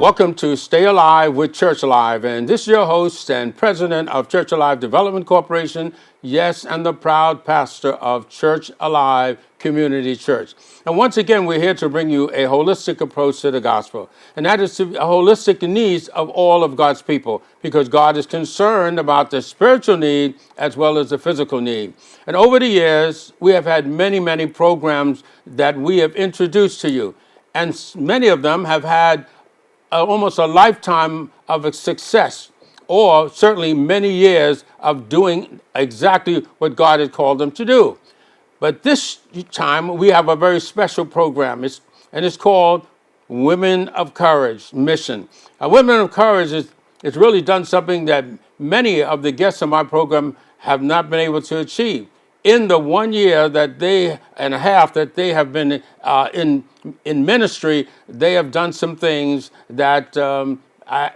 Welcome to Stay Alive with Church Alive, and this is your host and president of Church Alive Development Corporation, yes, and the proud pastor of Church Alive Community Church. And once again, we're here to bring you a holistic approach to the gospel, and that is to a holistic needs of all of God's people, because God is concerned about the spiritual need as well as the physical need. And over the years, we have had many programs that we have introduced to you, and many of them have had almost a lifetime of a success, or certainly many years of doing exactly what God had called them to do. But this time we have a very special program, it's called Women of Courage Mission. Women of Courage is really done something that many of the guests on my program have not been able to achieve. In the 1 year that they and a half that they have been in ministry, they have done some things that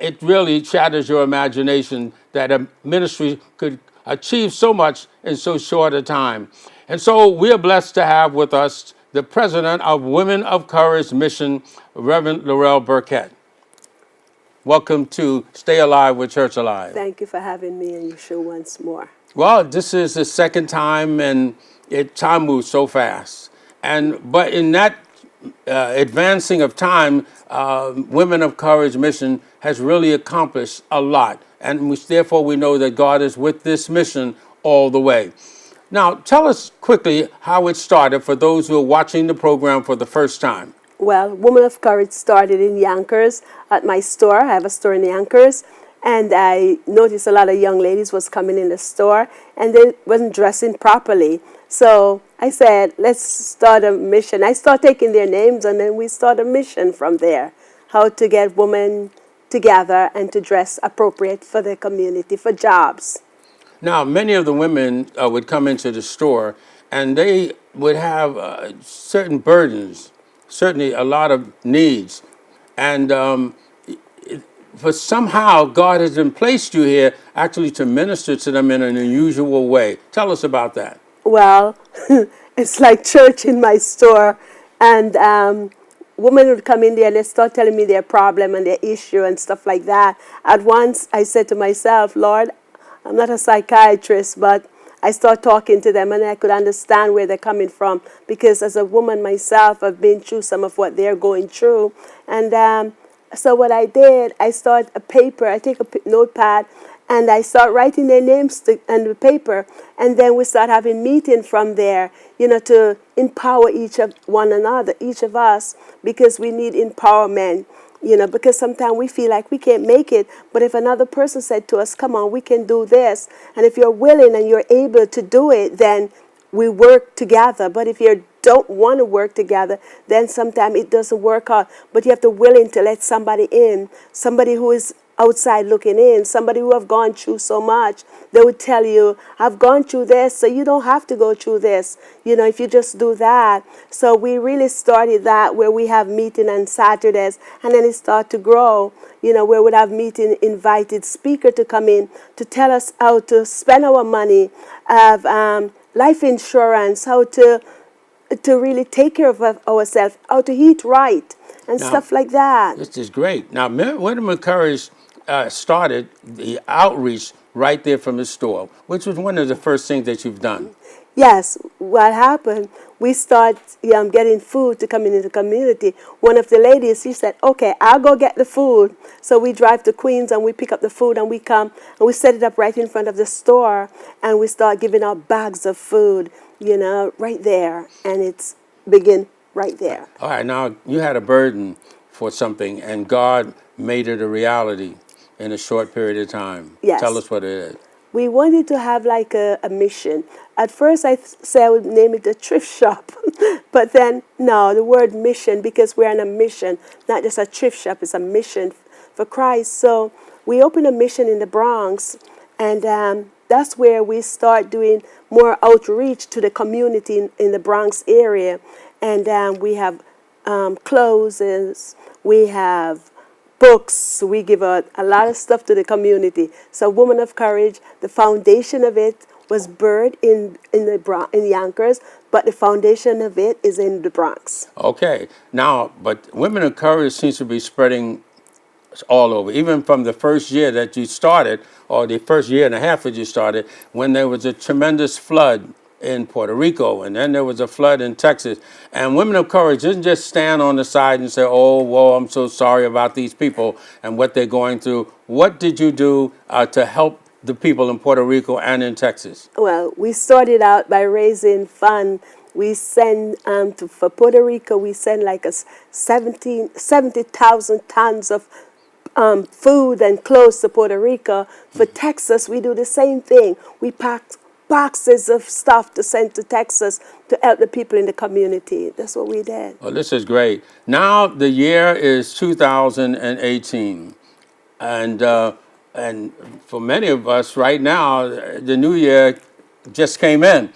it really shatters your imagination that a ministry could achieve so much in so short a time. And so we are blessed to have with us the president of Women of Courage Mission, Reverend Laurel Birkett. Welcome to Stay Alive with Church Alive. Thank you for having me on your show once more. Well, this is the second time, and time moves so fast. But in that advancing of time, Women of Courage Mission has really accomplished a lot, and therefore we know that God is with this mission all the way. Now, tell us quickly how it started for those who are watching the program for the first time. Well, Women of Courage started in Yonkers at my store. I have a store in Yonkers. And I noticed a lot of young ladies was coming in the store and they wasn't dressing properly. So I said, let's start a mission. I started taking their names and then we start a mission from there. How to get women together and to dress appropriate for the community, for jobs. Now, many of the women would come into the store and they would have certain burdens, certainly a lot of needs. And but somehow God has placed you here actually to minister to them in an unusual way. Tell us about that. Well, it's like church in my store. And women would come in there and they start telling me their problem and their issue and stuff like that. At once, I said to myself, Lord, I'm not a psychiatrist, but I start talking to them and I could understand where they're coming from. Because as a woman myself, I've been through some of what they're going through. And so what I did, I start a paper, I take a notepad, and I start writing their names on the paper, and then we start having meeting from there, to empower each of one another, each of us, because we need empowerment, because sometimes we feel like we can't make it, but if another person said to us, come on, we can do this, and if you're willing and you're able to do it, then we work together. But if you don't want to work together, then sometimes it doesn't work out. But you have to willing to let somebody in, somebody who is outside looking in, somebody who have gone through so much. They would tell you, I've gone through this, so you don't have to go through this, if you just do that. So we really started that where we have meeting on Saturdays, and then it started to grow, where we'd have meeting, invited speaker to come in to tell us how to spend our money, have life insurance, how to really take care of ourselves, how to eat right, and stuff like that. This is great. Now, Women of Courage started the outreach right there from the store, which was one of the first things that you've done. Yes, what happened, we start getting food to come into the community. One of the ladies, she said, okay, I'll go get the food. So we drive to Queens and we pick up the food and we come and we set it up right in front of the store and we start giving out bags of food, right there. And it's begin right there. All right, now you had a burden for something and God made it a reality in a short period of time. Yes. Tell us what it is. We wanted to have like a mission. At first I said I would name it a thrift shop. But then, no, the word mission, because we're on a mission, not just a thrift shop, it's a mission for Christ. So we opened a mission in the Bronx, and that's where we start doing more outreach to the community in the Bronx area. And we have clothes, we have books, we give out a lot of stuff to the community. So Women of Courage, the foundation of it was birthed in Yonkers, but the foundation of it is in the Bronx. Okay. Now, but Women of Courage seems to be spreading It's all over. Even from the first year that you started, or the first year and a half that you started, when there was a tremendous flood in Puerto Rico, and then there was a flood in Texas. And Women of Courage didn't just stand on the side and say, oh, whoa, I'm so sorry about these people and what they're going through. What did you do to help the people in Puerto Rico and in Texas? Well, we started out by raising funds. We send for Puerto Rico, we send like 70,000 tons of food and clothes to Puerto Rico. For Texas, we do the same thing. We packed boxes of stuff to send to Texas to help the people in the community. That's what we did. Well, this is great. Now the year is 2018, and for many of us right now, the new year just came in.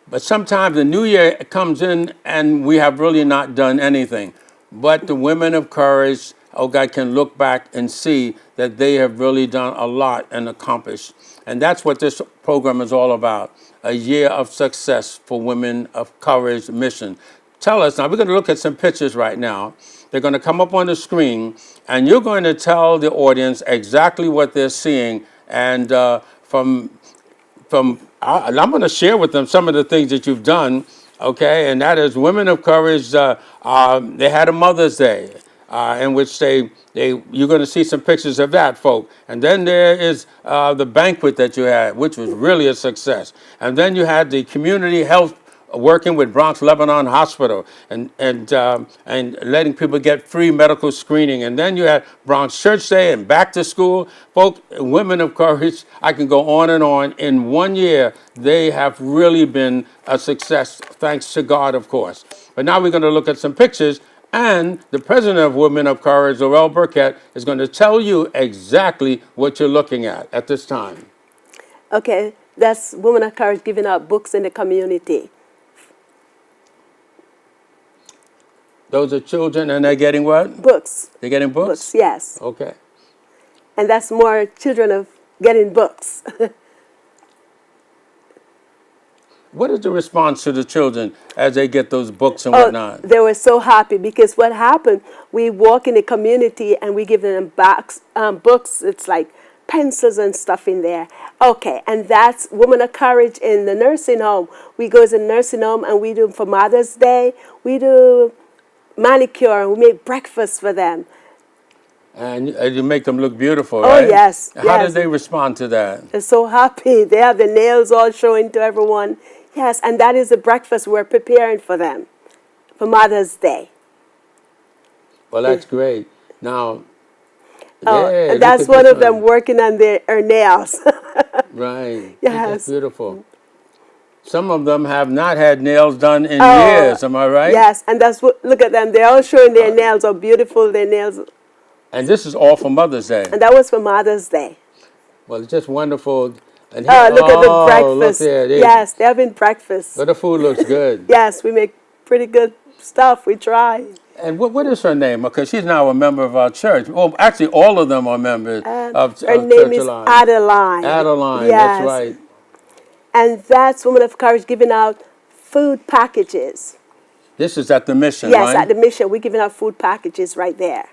But sometimes the new year comes in and we have really not done anything. But the Women of Courage, oh God, can look back and see that they have really done a lot and accomplished. And that's what this program is all about, a year of success for Women of Courage mission. Tell us, now we're going to look at some pictures right now. They're going to come up on the screen, and you're going to tell the audience exactly what they're seeing. And I'm going to share with them some of the things that you've done, okay? And that is Women of Courage. They had a Mother's Day in which you're going to see some pictures of that, folk. And then there is the banquet that you had, which was really a success. And then you had the community health working with Bronx Lebanon Hospital and letting people get free medical screening. And then you had Bronx Church Day and back to school. Folks, Women of Courage, I can go on and on. In 1 year, they have really been a success, thanks to God, of course. But now we're going to look at some pictures. And the president of Women of Courage, Laurel Birkett, is going to tell you exactly what you're looking at this time. Okay, that's Women of Courage giving out books in the community. Those are children, and they're getting what? Books. They're getting books? Books, yes. Okay. And that's more children of getting books. What is the response to the children as they get those books and whatnot? They were so happy because what happened, we walk in the community and we give them books. It's like pencils and stuff in there. Okay, and that's Women of Courage in the nursing home. We go to the nursing home and we do for Mother's Day. We do manicure and we make breakfast for them. And you make them look beautiful, Oh, right? yes. How did they respond to that? They're so happy. They have the nails all showing to everyone. Yes, and that is the breakfast we're preparing for them for Mother's Day. Well, that's great. Now, and that's one of them working on her nails. Right. Yes. That's beautiful. Some of them have not had nails done in years, am I right? Yes, and that's what, look at them. They're all showing their nails, how beautiful their nails. And this is all for Mother's Day. And that was for Mother's Day. Well, it's just wonderful. And look at the breakfast. Look there. Yes, they're having breakfast. But the food looks good. Yes, we make pretty good stuff. We try. And what is her name? Because she's now a member of our church. Well, actually, all of them are members of Her Church name is Alive. Adeline. Adeline, Yes. that's right. And that's Women of Courage giving out food packages. This is at the mission, Yes, right? at the mission. We're giving out food packages right there.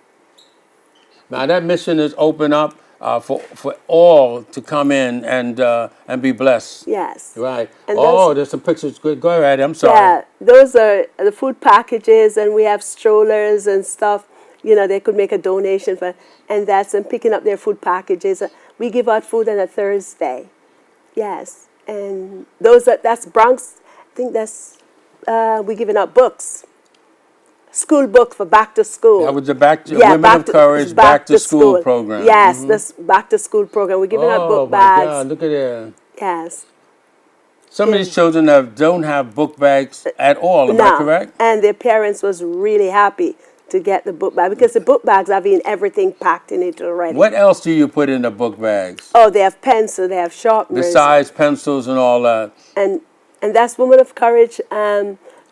Now, that mission is open up for all to come in and be blessed. Yes. Right. And There's some pictures. Go ahead. I'm sorry. Yeah, those are the food packages, and we have strollers and stuff. You know, they could make a donation for, and that's them picking up their food packages. We give out food on a Thursday. Yes, and that's Bronx. I think that's we're giving out books. School book for back to school. That was the Women of Courage back to school program. Yes, this back to school program. We're giving out book bags. Oh my God! Look at that. Yes. Some of these children don't have book bags at all. Am I correct? And their parents was really happy to get the book bag because the book bags have everything packed in it already. What else do you put in the book bags? Oh, they have pencils, they have sharpeners. The size pencils and all that. And that's Women of Courage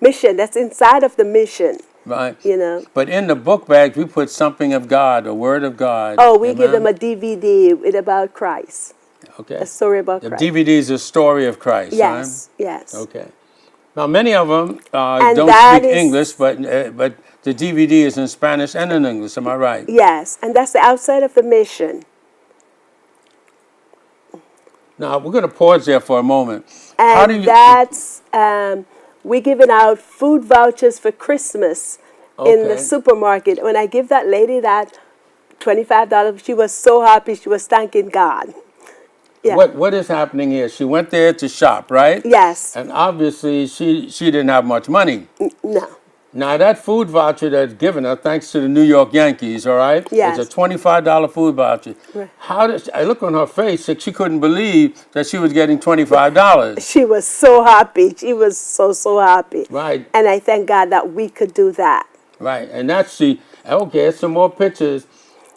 mission. That's inside of the mission. Right. You know. But in the book bags, we put something of God, a word of God. Oh, we give them a DVD with about Christ. Okay. A story about Christ. The DVD is a story of Christ. Yes, right? yes. Okay. Now, many of them don't speak English, but the DVD is in Spanish and in English. Am I right? Yes, and that's the outside of the mission. Now, we're going to pause there for a moment. How do And you... that's, we're giving out food vouchers for Christmas in the Okay. supermarket. When I give that lady that $25, she was so happy. She was thanking God. Yeah. What is happening here? She went there to shop, right? Yes. And obviously, she didn't have much money. No. Now, that food voucher that's given her, thanks to the New York Yankees, all right? Yes. It's a $25 food voucher. Right. How did I look on her face that she couldn't believe that she was getting $25. She was so happy. She was so happy. Right. And I thank God that we could do that. Right. And that's the, okay, some more pictures.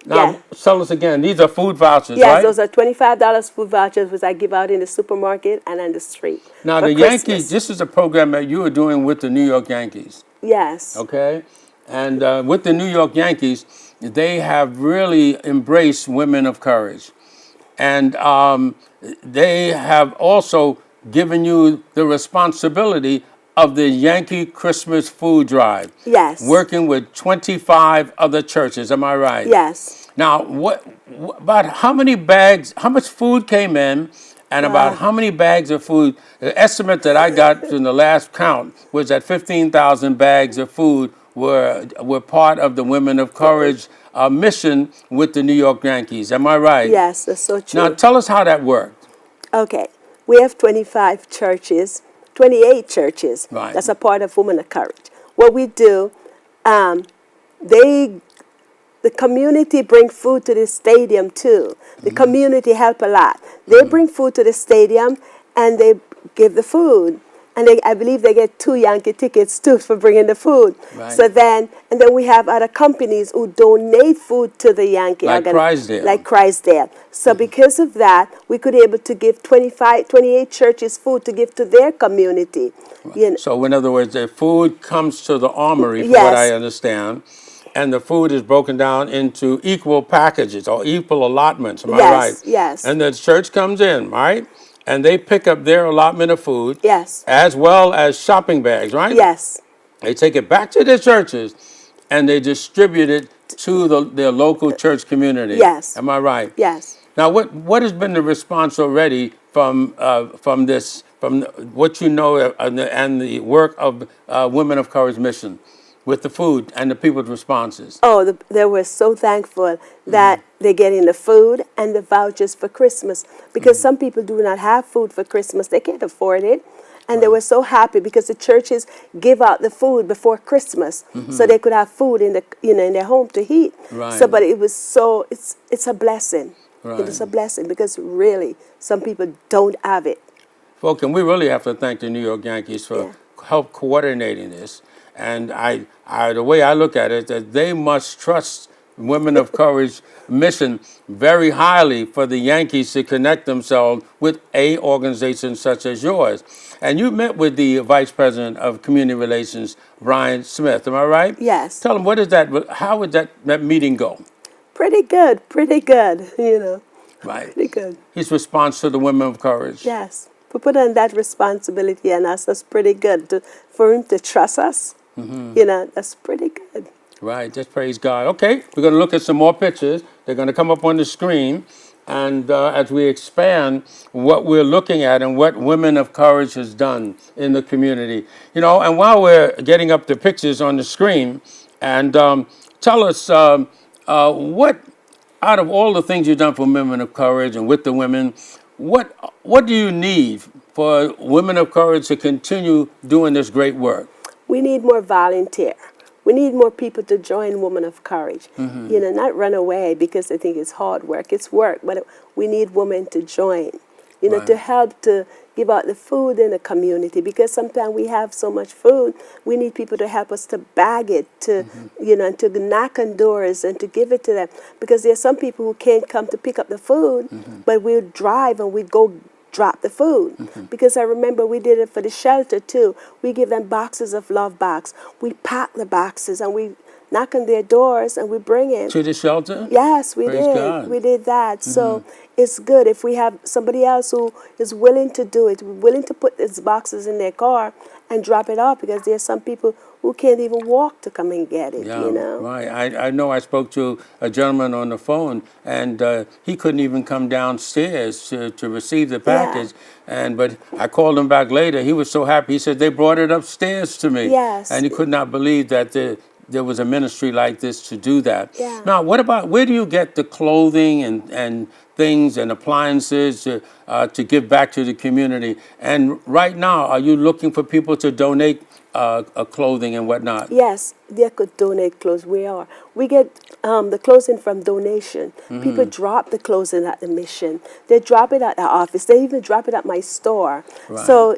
Now, Yeah. tell us again, these are food vouchers, Yes, right? those are $25 food vouchers, which I give out in the supermarket and on the street. Now, for the Christmas. Yankees, this is a program that you are doing with the New York Yankees. Yes. Okay, and with the New York Yankees, they have really embraced women of courage, and they have also given you the responsibility of the Yankee Christmas food drive. Yes. Working with 25 other churches. Am I right? Yes. Now, about how many bags? How much food came in? And about how many bags of food? The estimate that I got from the last count was that 15,000 bags of food were part of the Women of Courage mission with the New York Yankees. Am I right? Yes, that's so true. Now tell us how that worked. Okay. We have 28 churches. Right. That's a part of Women of Courage. What we do, the community bring food to the stadium too. The community help a lot. They bring food to the stadium and they give the food. And I believe they get 2 Yankee tickets too for bringing the food. Right. So then we have other companies who donate food to the Yankee. Like Crysdale. Like Crysdale. So because of that, we could able to give 28 churches food to give to their community. You know. So in other words, the food comes to the armory, from Yes. what I understand, and the food is broken down into equal packages or equal allotments. Am I Yes, right? yes. And the church comes in, right? And they pick up their allotment of food, Yes. as well as shopping bags, right? Yes. They take it back to their churches, and they distribute it to their local church community. Yes. Am I right? Yes. Now, what has been the response already from what you know and the work of Women of Courage mission with the food and the people's responses? Oh, they were so thankful that they're getting the food and the vouchers for Christmas because some people do not have food for Christmas. They can't afford it. And they were so happy because the churches give out the food before Christmas so they could have food in their home to eat. Right. So, but it was so, it's a blessing. Right. It is a blessing because really some people don't have it. Folks, and we really have to thank the New York Yankees for Yeah. help coordinating this. And the way I look at it, that they must trust Women of Courage mission very highly for the Yankees to connect themselves with a organization such as yours. And you met with the Vice President of Community Relations, Brian Smith. Am I right? Yes. Tell him, how would that meeting go? Pretty good, Right. pretty good. His response to the Women of Courage. Yes. We put on that responsibility on us. That's pretty good. For him to trust us, that's pretty good. Right, just praise God. Okay, we're going to look at some more pictures. They're going to come up on the screen. And as we expand what we're looking at and what Women of Courage has done in the community. And while we're getting up the pictures on the screen, and tell us what, out of all the things you've done for Women of Courage and with the women, what do you need for Women of Courage to continue doing this great work? We need more volunteer. We need more people to join Women of Courage. Not run away because they think it's hard work. It's work, but we need women to join. Right. To help to give out the food in the community because sometimes we have so much food. We need people to help us to bag it, to and to knock on doors and to give it to them because there's some people who can't come to pick up the food, but we'll drive and we'd go drop the food because I remember we did it for the shelter too. We give them boxes of love box. We pack the boxes and we knock on their doors and we bring it To the shelter? Yes, we Praise did. God. We did that. So it's good if we have somebody else who is willing to do it, willing to put these boxes in their car and drop it off because there's some people who can't even walk to come and get it, Yeah, you know. right. I know I spoke to a gentleman on the phone, and he couldn't even come downstairs to receive the Yeah. package. But I called him back later. He was so happy. He said they brought it upstairs to me, and Yes. he could not believe that there was a ministry like this to do that. Yeah. Now, what about where do you get the clothing and things and appliances to give back to the community? And right now, are you looking for people to donate clothing and whatnot? Yes, they could donate clothes. We are. We get the clothing from donation. People drop the clothing at the mission. They drop it at the office. They even drop it at my store. Right. So,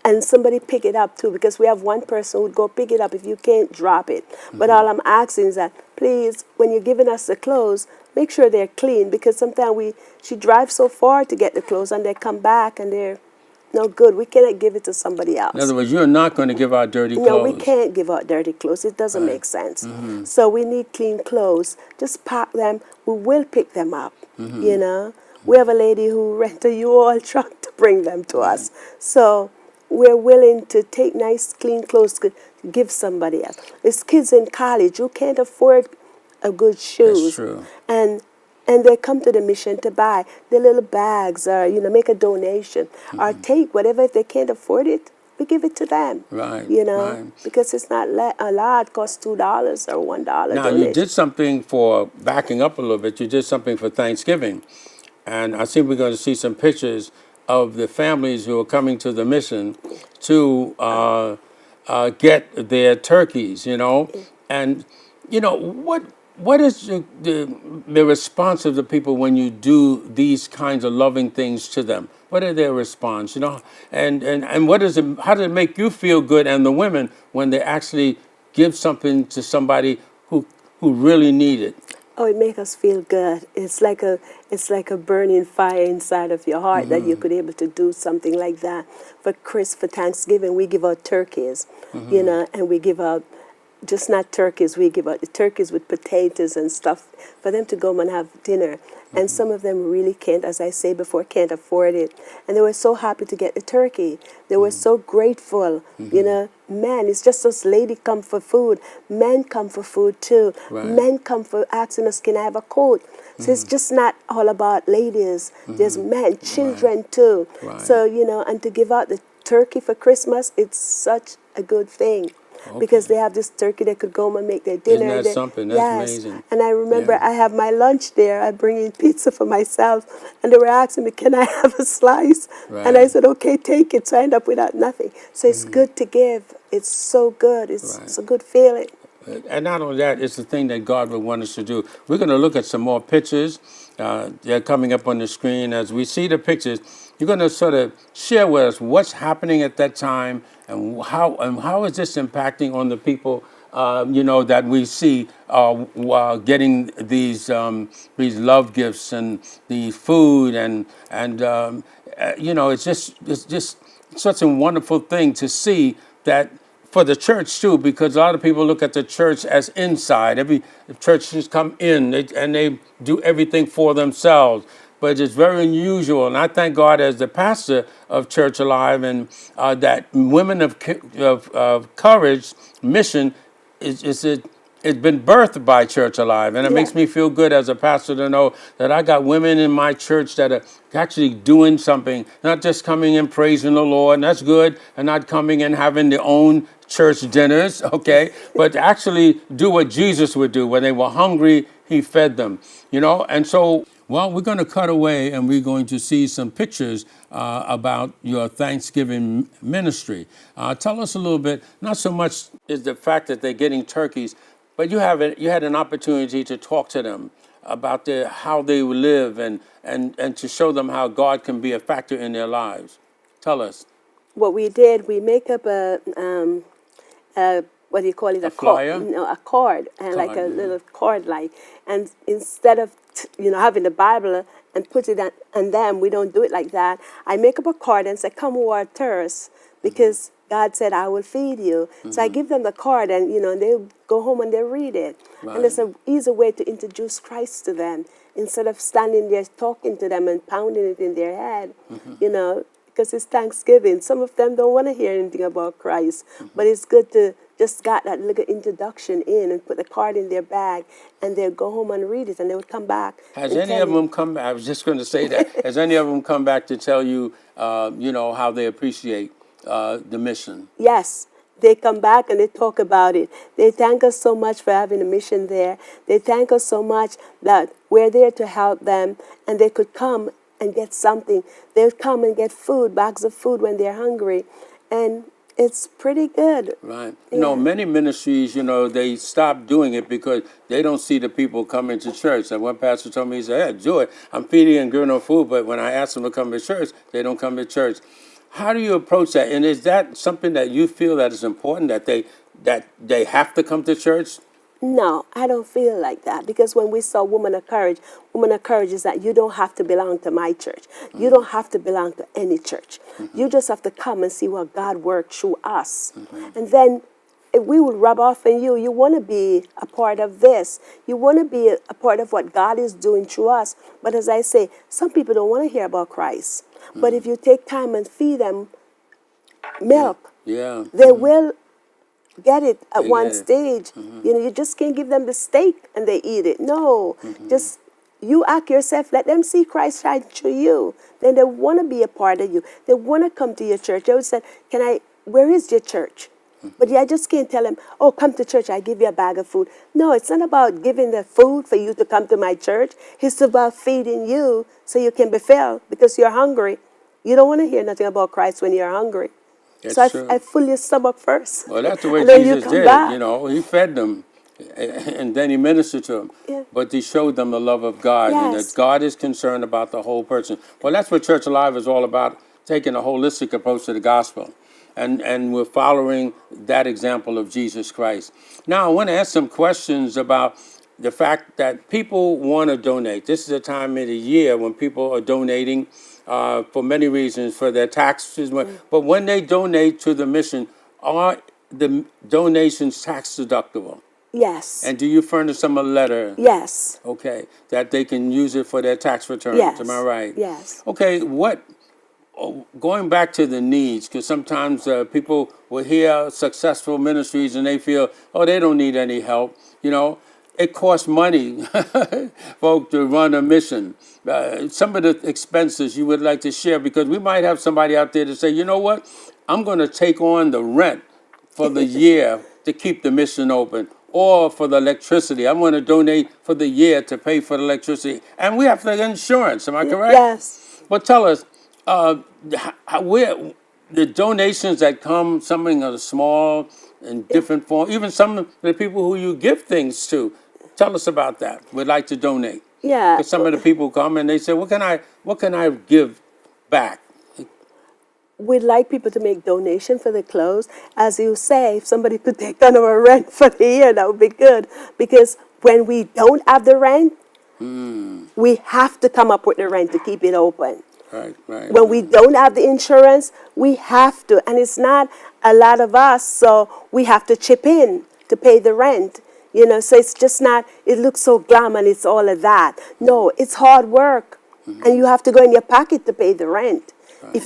and somebody pick it up too, because we have one person who would go pick it up if you can't drop it. But all I'm asking is that, please, when you're giving us the clothes, make sure they're clean, because sometimes she drives so far to get the clothes and they come back and they're no good. We cannot give it to somebody else. In other words, you're not going to give out dirty clothes. No, we can't give out dirty clothes. It doesn't make sense. So we need clean clothes. Just pack them. We will pick them up, you know. We have a lady who rent a U-Haul truck to bring them to us. So we're willing to take nice, clean clothes to give somebody else. There's kids in college who can't afford a good shoes. That's true. And they come to the mission to buy their little bags, or make a donation, or take whatever. If they can't afford it, we give it to them. Right. Right. Because it's not a lot. It costs $2 or $1 Now, donation. you did something for, backing up a little bit, you did something for Thanksgiving. And I think we're going to see some pictures of the families who are coming to the mission to get their turkeys, And, what is the response of the people when you do these kinds of loving things to them? What are their response, And what is it? How does it make you feel good, and the women, when they actually give something to somebody who really need it? Oh, it makes us feel good. It's like a burning fire inside of your heart that you could able to do something like that. For Thanksgiving, we give out turkeys, and we give out just not turkeys. We give out the turkeys with potatoes and stuff for them to go home and have dinner. And some of them really can't, as I say before, can't afford it. And they were so happy to get the turkey. They were so grateful. Men, it's just us ladies come for food. Men come for food too. Right. Men come for asking us, can I have a coat? So it's just not all about ladies. There's men, children too. Right. So, and to give out the turkey for Christmas, it's such a good thing. Okay. Because they have this turkey, they could go home and make their dinner. Isn't that something? That's amazing. And I remember I have my lunch there. I bring in pizza for myself. And they were asking me, can I have a slice? Right. And I said, okay, take it. So I end up without nothing. So it's good to give. It's so good. It's a good feeling. And not only that, it's the thing that God would want us to do. We're going to look at some more pictures. They're coming up on the screen. As we see the pictures, you're going to sort of share with us what's happening at that time and how is this impacting on the people, that we see getting these love gifts and the food and it's just such a wonderful thing to see that. For the church too, because a lot of people look at the church as inside. Every churches come in and they do everything for themselves. But it's very unusual, and I thank God as the pastor of Church Alive, and that Women of Courage mission it's been birthed by Church Alive, and it makes me feel good as a pastor to know that I got women in my church that are actually doing something, not just coming and praising the Lord, and that's good, and not coming and having their own church dinners, okay, but actually do what Jesus would do. When they were hungry, he fed them, and so, well, we're going to cut away and we're going to see some pictures about your Thanksgiving ministry. Tell us a little bit, not so much is the fact that they're getting turkeys, but you had an opportunity to talk to them about how they live and to show them how God can be a factor in their lives. Tell us. What we did, we make up a what do you call it? A flyer? No, a cord, and like a little cord, and instead of having the Bible and put it on them, we don't do it like that. I make up a card and say, "Come who are thirst," because God said, "I will feed you." So I give them the card, and they go home and they read it, and it's an easy way to introduce Christ to them instead of standing there talking to them and pounding it in their head, because it's Thanksgiving. Some of them don't want to hear anything about Christ, but it's good to just got that little introduction in and put the card in their bag, and they'll go home and read it, and they would come back. Has and any tell of you. them come back? I was just going to say that. Has any of them come back to tell you, how they appreciate the mission? Yes. They come back and they talk about it. They thank us so much for having a mission there. They thank us so much that we're there to help them, and they could come and get something. They would come and get food, bags of food when they're hungry. And it's pretty good. Right. Yeah. Many ministries, they stop doing it because they don't see the people coming to church. And one pastor told me, he said, "Yeah, do it. I'm feeding and giving them food, but when I ask them to come to church, they don't come to church." How do you approach that? And is that something that you feel that is important, that they have to come to church? No, I don't feel like that, because when we saw Woman of Courage is that you don't have to belong to my church. You don't have to belong to any church. You just have to come and see what God worked through us. And then if we will rub off on you. You want to be a part of this. You want to be a part of what God is doing through us. But as I say, some people don't want to hear about Christ. But if you take time and feed them milk, they will get it at one stage. You just can't give them the steak and they eat it. No, just you act yourself. Let them see Christ shine through you. Then they want to be a part of you. They want to come to your church. They would say, where is your church? But I just can't tell them, oh, come to church, I give you a bag of food. No, it's not about giving the food for you to come to my church. It's about feeding you so you can be filled because you're hungry. You don't want to hear nothing about Christ when you're hungry. That's true. I fill your stomach first. Well, that's the way then Jesus did back. it. He fed them, and then he ministered to them. Yeah. But he showed them the love of God, and that God is concerned about the whole person. Well, that's what Church Alive is all about, taking a holistic approach to the gospel. And we're following that example of Jesus Christ. Now, I want to ask some questions about the fact that people want to donate. This is a time of the year when people are donating for many reasons, for their taxes. But when they donate to the mission, are the donations tax deductible? Yes. And do you furnish them a letter? Yes. Okay, that they can use it for their tax returns. Yes. Am I right? Yes. Okay, going back to the needs, because sometimes people will hear successful ministries and they feel, oh, they don't need any help. It costs money, folks, to run a mission. Some of the expenses you would like to share, because we might have somebody out there to say, you know what, I'm going to take on the rent for the year to keep the mission open, or for the electricity. I'm going to donate for the year to pay for the electricity. And we have the insurance, am I correct? Yes. But tell us, where the donations that come, something of small and different form, even some of the people who you give things to, tell us about that. We'd like to donate. Yeah. Because some of the people come and they say, what can I give back? We'd like people to make donation for the clothes. As you say, if somebody could take on our rent for the year, that would be good. Because when we don't have the rent, we have to come up with the rent to keep it open. Right. When we don't have the insurance, we have to. And it's not a lot of us, so we have to chip in to pay the rent. So it's just not, it looks so glam and it's all of that. No, it's hard work. And you have to go in your pocket to pay the rent. Right.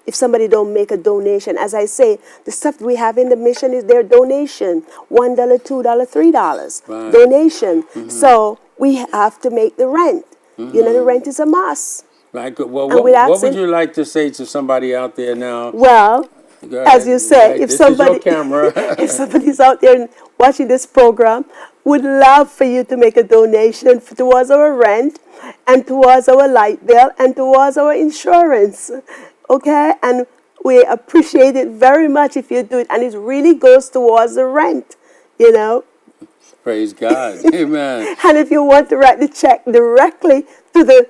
If somebody don't make a donation, as I say, the stuff we have in the mission is their donation. $1, $2, $3. Right. Donation. So we have to make the rent. The rent is a must. Right. Well, what would you like to say to somebody out there now? Well, as you say, right. if This somebody, is your camera. if somebody's out there watching this program, would love for you to make a donation towards our rent and towards our light bill and towards our insurance. Okay? And we appreciate it very much if you do it. And it really goes towards the rent, Praise God. Amen. And if you want to write the check directly to the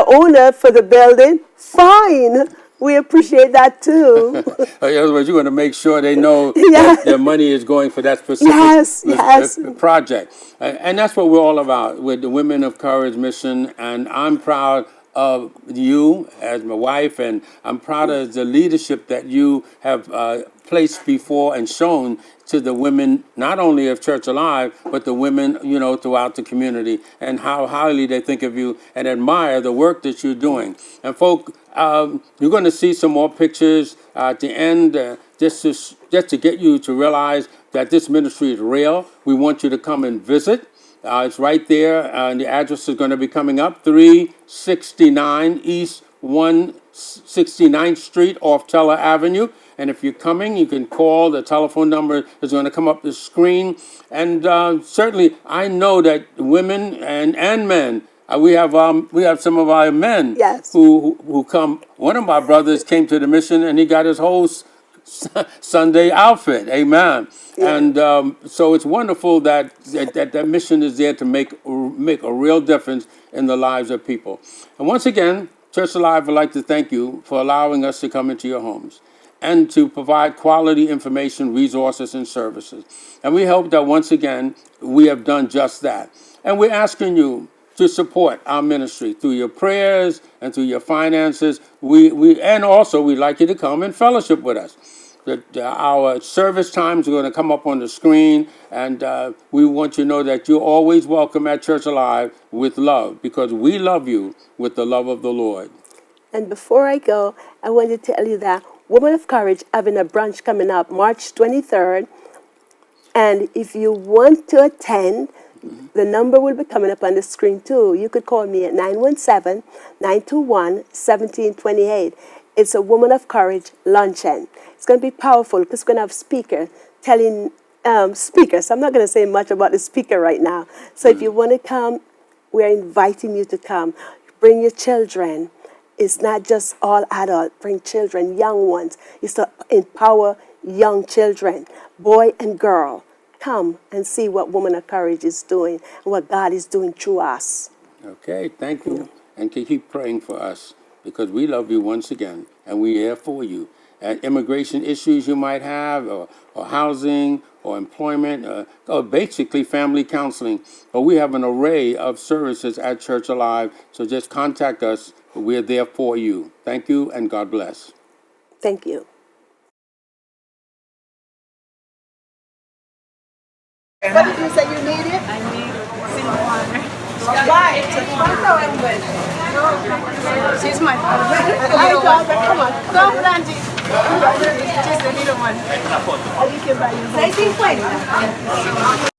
owner for the building, fine. We appreciate that too. In other words, you're going to make sure they know that their money is going for that specific project. And that's what we're all about with the Women of Courage mission. And I'm proud of you as my wife, and I'm proud of the leadership that you have placed before and shown to the women, not only of Church Alive, but the women, throughout the community, and how highly they think of you and admire the work that you're doing. And folk, you're going to see some more pictures at the end, just to get you to realize that this ministry is real. We want you to come and visit. It's right there, and the address is going to be coming up, 369 East 169th Street off Teller Avenue. And if you're coming, you can call. The telephone number is going to come up the screen. And certainly, I know that women and men, we have some of our men Yes. who come. One of my brothers came to the mission, and he got his whole Sunday outfit. Amen. Yeah. And so it's wonderful that mission is there to make a real difference in the lives of people. And once again, Church Alive would like to thank you for allowing us to come into your homes and to provide quality information, resources, and services. And we hope that once again, we have done just that. And we're asking you to support our ministry through your prayers and through your finances. And also we'd like you to come and fellowship with us. Our service times are going to come up on the screen, and we want you to know that you're always welcome at Church Alive with love, because we love you with the love of the Lord. And before I go, I want to tell you that Women of Courage having a brunch coming up March 23rd. And if you want to attend, the number will be coming up on the screen too. You could call me at 917-921-1728. It's a Woman of Courage luncheon. It's going to be powerful because we're going to have speakers. So I'm not going to say much about the speaker right now. So if you want to come, we're inviting you to come. Bring your children. It's not just all adult. Bring children, young ones. It's to empower young children, boy and girl. Come and see what Woman of Courage is doing and what God is doing through us. Okay, thank you. And keep praying for us, because we love you once again, and we're here for you. And immigration issues you might have, or housing, or employment, or basically family counseling. But we have an array of services at Church Alive, so just contact us. We're there for you. Thank you, and God bless. Thank you. What did you say you needed? I need single water. Why? She's my father. Hi, daughter. Come on. Go, Blandy. She's the little one. You can buy your